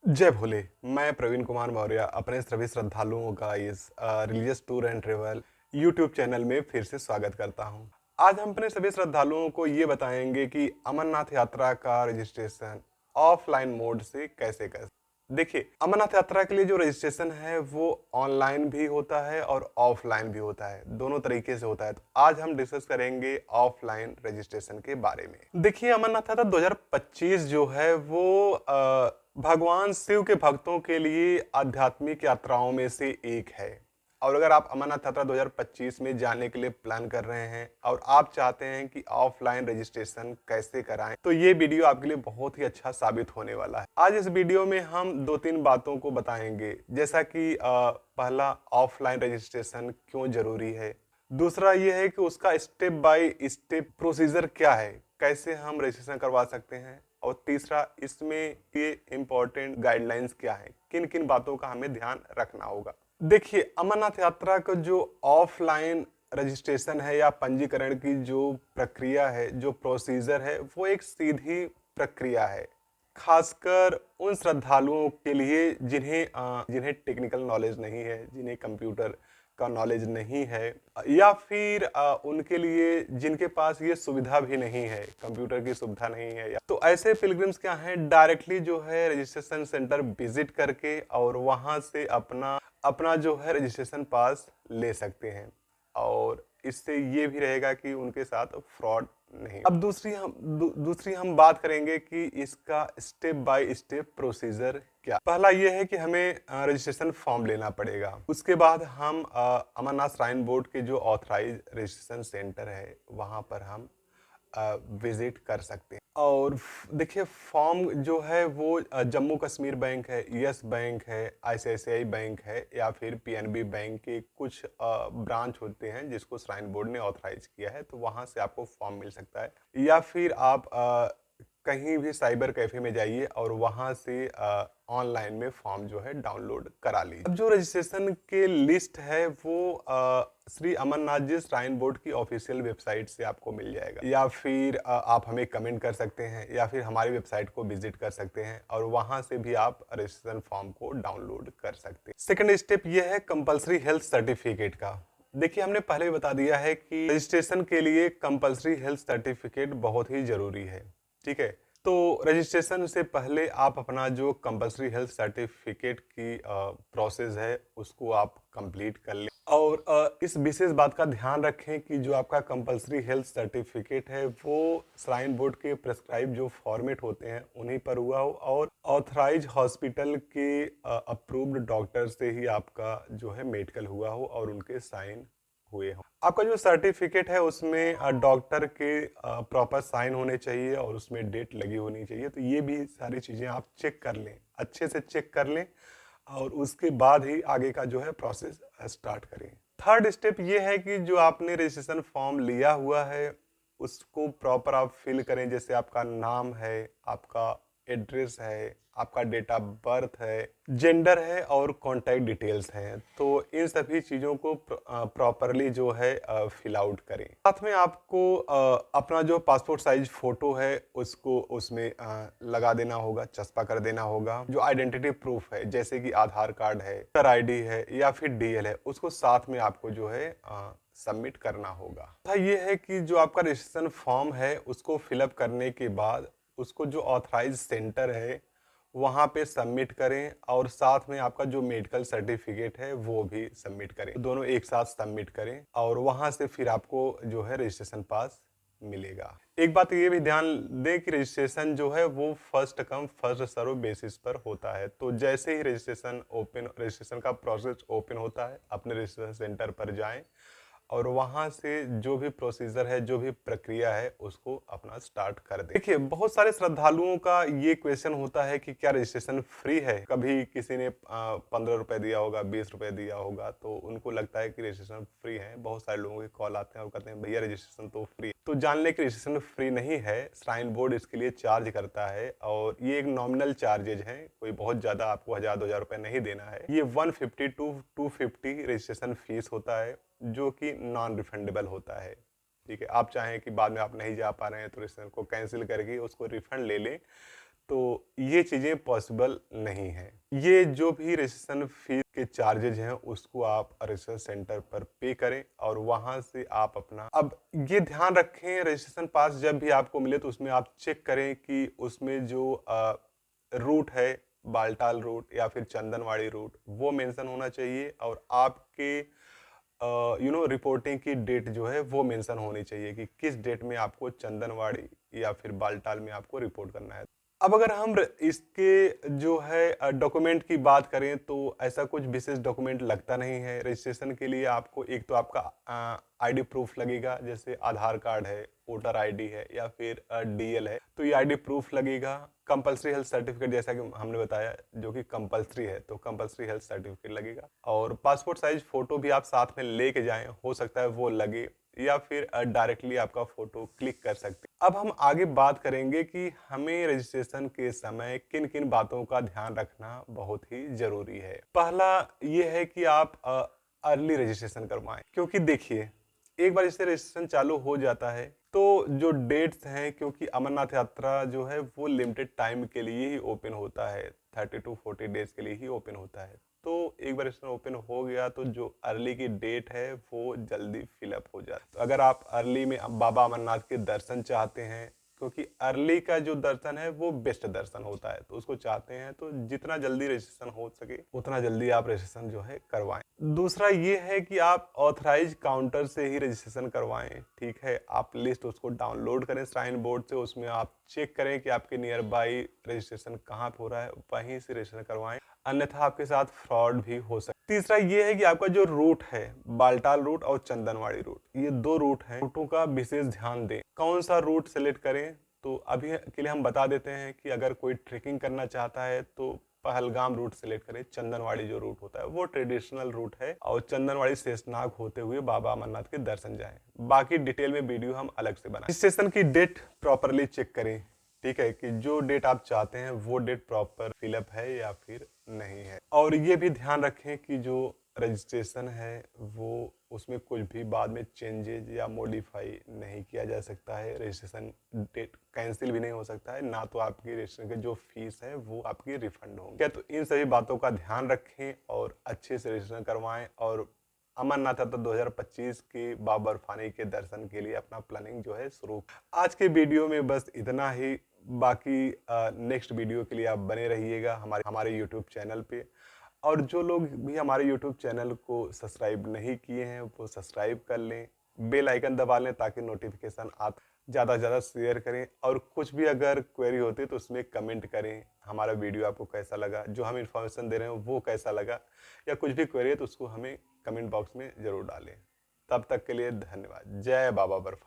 जय भोले। मैं प्रवीण कुमार मौर्य अपने सभी श्रद्धालुओं का इस religious tour and travel YouTube channel में फिर से स्वागत करता हूं। आज हम अपने सभी श्रद्धालुओं को ये बताएंगे कि अमरनाथ यात्रा का रजिस्ट्रेशन ऑफलाइन मोड से कैसे कर। देखिए, अमरनाथ यात्रा के लिए जो रजिस्ट्रेशन है वो ऑनलाइन भी होता है और ऑफलाइन भी होता है, दोनों तरीके से होता है। तो आज हम डिस्कस करेंगे ऑफलाइन रजिस्ट्रेशन के बारे में। देखिए, अमरनाथ यात्रा 2025 जो है वो भगवान शिव के भक्तों के लिए आध्यात्मिक यात्राओं में से एक है। और अगर आप अमरनाथ यात्रा 2025 में जाने के लिए प्लान कर रहे हैं और आप चाहते हैं कि ऑफलाइन रजिस्ट्रेशन कैसे कराएं, तो ये वीडियो आपके लिए बहुत ही अच्छा साबित होने वाला है। आज इस वीडियो में हम दो तीन बातों को बताएंगे, जैसा कि पहला, ऑफलाइन रजिस्ट्रेशन क्यों जरूरी है। दूसरा ये है कि उसका स्टेप बाय स्टेप प्रोसीजर क्या है, कैसे हम रजिस्ट्रेशन करवा सकते हैं। और तीसरा, इसमें ये इम्पोर्टेंट गाइडलाइंस क्या है, किन किन बातों का हमें ध्यान रखना होगा। देखिए, अमरनाथ यात्रा का जो ऑफलाइन रजिस्ट्रेशन है या पंजीकरण की जो प्रक्रिया है, जो प्रोसीजर है, वो एक सीधी प्रक्रिया है, खासकर उन श्रद्धालुओं के लिए जिन्हें टेक्निकल नॉलेज नहीं है, जिन्हें कंप्यूटर का नॉलेज नहीं है, या फिर उनके लिए जिनके पास ये सुविधा भी नहीं है, कंप्यूटर की सुविधा नहीं है। तो ऐसे पिलग्रिम्स क्या हैं, डायरेक्टली जो है रजिस्ट्रेशन सेंटर विजिट करके और वहां से अपना अपना जो है रजिस्ट्रेशन पास ले सकते हैं। और इससे ये भी रहेगा कि उनके साथ फ्रॉड नहीं। अब दूसरी हम बात करेंगे कि इसका स्टेप बाय स्टेप प्रोसीजर क्या। पहला ये है कि हमें रजिस्ट्रेशन फॉर्म लेना पड़ेगा। उसके बाद हम अमरनाथ श्राइन बोर्ड के जो ऑथराइज रजिस्ट्रेशन सेंटर है वहां पर हम विजिट कर सकते हैं। और देखिए, फॉर्म जो है वो जम्मू कश्मीर बैंक है, यस बैंक है, आईसीआईसीआई बैंक है, या फिर पीएनबी बैंक के कुछ ब्रांच होते हैं जिसको श्राइन बोर्ड ने ऑथराइज किया है, तो वहां से आपको फॉर्म मिल सकता है। या फिर आप कहीं भी साइबर कैफे में जाइए और वहां से ऑनलाइन में फॉर्म जो है डाउनलोड करा लीजिए। अब जो रजिस्ट्रेशन के लिस्ट है वो श्री अमरनाथ जी श्राइन बोर्ड की ऑफिशियल वेबसाइट से आपको मिल जाएगा, या फिर आप हमें कमेंट कर सकते हैं, या फिर हमारी वेबसाइट को विजिट कर सकते हैं और वहां से भी आप रजिस्ट्रेशन फॉर्म को डाउनलोड कर सकते हैं। सेकंड स्टेप ये है कंपलसरी हेल्थ सर्टिफिकेट का। देखिए, हमने पहले भी बता दिया है कि रजिस्ट्रेशन के लिए कंपलसरी हेल्थ सर्टिफिकेट बहुत ही जरूरी है। ठीक है, तो रजिस्ट्रेशन से पहले आप अपना जो कंपलसरी हेल्थ सर्टिफिकेट की प्रोसेस है उसको आप कंप्लीट कर लें। और इस विशेष बात का ध्यान रखें कि जो आपका कंपलसरी हेल्थ सर्टिफिकेट है वो श्राइन बोर्ड के प्रेस्क्राइब जो फॉर्मेट होते हैं उन्हीं पर हुआ हो, और ऑथराइज हॉस्पिटल के अप्रूव्ड डॉक्टर से ही आपका जो है मेडिकल हुआ हो और उनके साइन हुए हों। आपका जो सर्टिफिकेट है उसमें डॉक्टर के प्रॉपर साइन होने चाहिए और उसमें डेट लगी होनी चाहिए। तो ये भी सारी चीज़ें आप चेक कर लें, अच्छे से चेक कर लें, और उसके बाद ही आगे का जो है प्रोसेस स्टार्ट करें। थर्ड स्टेप ये है कि जो आपने रजिस्ट्रेशन फॉर्म लिया हुआ है उसको प्रॉपर आप फिल करें। जैसे आपका नाम है, आपका एड्रेस है, आपका डेट ऑफ बर्थ है, जेंडर है और कॉन्टैक्ट डिटेल्स हैं। तो इन सभी चीज़ों को प्रॉपरली जो है फिल आउट करें। साथ में आपको अपना जो पासपोर्ट साइज फोटो है उसको उसमें लगा देना होगा, चस्पा कर देना होगा। जो आइडेंटिटी प्रूफ है जैसे कि आधार कार्ड है, वोटर आईडी है या फिर डीएल है, उसको साथ में आपको जो है सबमिट करना होगा। था ये है कि जो आपका रजिस्ट्रेशन फॉर्म है उसको फिलअप करने के बाद उसको जो ऑथराइज सेंटर है वहां पे सबमिट करें, और साथ में आपका जो मेडिकल सर्टिफिकेट है वो भी सबमिट करें। दोनों एक साथ सबमिट करें और वहां से फिर आपको जो है रजिस्ट्रेशन पास मिलेगा। एक बात ये भी ध्यान दें कि रजिस्ट्रेशन जो है वो first come first serve basis पर होता है। तो जैसे ही रजिस्ट्रेशन का प्रोसेस ओपन होता है, अपने रजिस्ट्रेशन सेंटर पर जाएं और वहां से जो भी प्रोसीजर है, जो भी प्रक्रिया है, उसको अपना स्टार्ट कर दे। देखिए, बहुत सारे श्रद्धालुओं का ये क्वेश्चन होता है कि क्या रजिस्ट्रेशन फ्री है। कभी किसी ने 15 रुपए दिया होगा, 20 रुपए दिया होगा, तो उनको लगता है कि रजिस्ट्रेशन फ्री है। बहुत सारे लोगों के कॉल आते हैं और कहते हैं भैया रजिस्ट्रेशन तो फ्री है। तो जान लें कि रजिस्ट्रेशन फ्री नहीं है, श्राइन बोर्ड इसके लिए चार्ज करता है, और ये एक नॉमिनल चार्जेज है। कोई बहुत ज्यादा आपको 1000-2000 रुपए नहीं देना है। ये 150 टू 250 रजिस्ट्रेशन फीस होता है, जो कि नॉन रिफंडेबल होता है। ठीक है, आप चाहें कि बाद में आप नहीं जा पा रहे हैं तो रजिस्ट्रेशन को कैंसिल करके उसको रिफंड ले लें, तो ये चीज़ें पॉसिबल नहीं है। ये जो भी रजिस्ट्रेशन फीस के चार्जेज हैं उसको आप रजिस्ट्रेशन सेंटर पर पे करें और वहां से आप अपना, अब ये ध्यान रखें रजिस्ट्रेशन पास जब भी आपको मिले तो उसमें आप चेक करें कि उसमें जो रूट है, बालटाल रूट या फिर चंदनवाड़ी रूट, वो मेंशन होना चाहिए और आपके रिपोर्टिंग की डेट जो है वो मेंशन होनी चाहिए कि किस डेट में आपको चंदनवाड़ी या फिर बालटाल में आपको रिपोर्ट करना है। अब अगर हम इसके जो है डॉक्यूमेंट की बात करें तो ऐसा कुछ विशेष डॉक्यूमेंट लगता नहीं है रजिस्ट्रेशन के लिए। आपको एक तो आपका आईडी प्रूफ लगेगा, जैसे आधार कार्ड है, वोटर आईडी है या फिर डीएल है, तो ये आईडी प्रूफ लगेगा। कंपलसरी हेल्थ सर्टिफिकेट जैसा कि हमने बताया जो कि कंपलसरी है, तो कंपलसरी हेल्थ सर्टिफिकेट लगेगा। और पासपोर्ट साइज फोटो भी आप साथ में लेके जाएं, हो सकता है वो लगे या फिर डायरेक्टली आपका फोटो क्लिक कर सकते हैं। अब हम आगे बात करेंगे कि हमें रजिस्ट्रेशन के समय किन किन बातों का ध्यान रखना बहुत ही जरूरी है। पहला ये है कि आप अर्ली रजिस्ट्रेशन करवाएं, क्योंकि देखिए एक बार इससे रजिस्ट्रेशन चालू हो जाता है तो जो डेट्स हैं, क्योंकि अमरनाथ यात्रा जो है वो लिमिटेड टाइम के लिए ही ओपन होता है, 30 to 40 डेज के लिए ही ओपन होता है। तो एक बार इसमें ओपन हो गया तो जो अर्ली की डेट है वो जल्दी फिलअप हो जाता है। तो अगर आप अर्ली में बाबा अमरनाथ के दर्शन चाहते हैं, क्योंकि अर्ली का जो दर्शन है वो बेस्ट दर्शन होता है, तो उसको चाहते हैं तो जितना जल्दी रजिस्ट्रेशन हो सके उतना जल्दी आप रजिस्ट्रेशन जो है करवाएं। दूसरा ये है कि आप ऑथराइज काउंटर से ही रजिस्ट्रेशन करवाएं। ठीक है, आप लिस्ट उसको डाउनलोड करें श्राइन बोर्ड से, उसमें आप चेक करें कि आपके नियर बाई रजिस्ट्रेशन कहाँ पे हो रहा है, वहीं से रजिस्ट्रेशन करवाएं, अन्यथा आपके साथ फ्रॉड भी हो सकता है। तीसरा ये है कि आपका जो रूट है, बालटाल रूट और चंदनवाड़ी रूट, ये दो रूट हैं, रूटों का विशेष ध्यान दें। कौन सा रूट सेलेक्ट करें तो अभी के लिए हम बता देते हैं कि अगर कोई ट्रेकिंग करना चाहता है तो पहलगाम रूट सेलेक्ट करें। चंदनवाड़ी जो रूट होता है वो ट्रेडिशनल रूट है और चंदनवाड़ी शेषनाग होते हुए बाबा अमरनाथ के दर्शन जाएं। बाकी डिटेल में वीडियो हम अलग से बनाएं। रजिस्ट्रेशन की डेट प्रॉपरली चेक करें, ठीक है, कि जो डेट आप चाहते हैं वो डेट प्रॉपर फिलअप है या फिर नहीं है। और ये भी ध्यान रखें कि जो रजिस्ट्रेशन है वो उसमें कुछ भी बाद में चेंजेज या मॉडिफाई नहीं किया जा सकता है। रजिस्ट्रेशन डेट कैंसिल भी नहीं हो सकता है, ना तो आपकी रजिस्ट्रेशन की जो फीस है वो आपकी रिफंड होगी। क्या तो इन सभी बातों का ध्यान रखें और अच्छे से रजिस्ट्रेशन करवाएं और अमरनाथ यात्रा 2025 के बाबा बर्फानी के दर्शन के लिए अपना प्लानिंग जो है शुरू। आज के वीडियो में बस इतना ही। बाकी नेक्स्ट वीडियो के लिए आप बने रहिएगा हमारे यूट्यूब चैनल पे। और जो लोग भी हमारे यूट्यूब चैनल को सब्सक्राइब नहीं किए हैं वो सब्सक्राइब कर लें, बेल आइकन दबा लें ताकि नोटिफिकेशन आप ज़्यादा से ज़्यादा शेयर करें। और कुछ भी अगर क्वेरी होती है तो उसमें कमेंट करें, हमारा वीडियो आपको कैसा लगा, जो हम इन्फॉर्मेशन दे रहे हैं वो कैसा लगा, या कुछ भी क्वेरी है तो उसको हमें कमेंट बॉक्स में ज़रूर डालें। तब तक के लिए धन्यवाद। जय बाबा बर्फानी।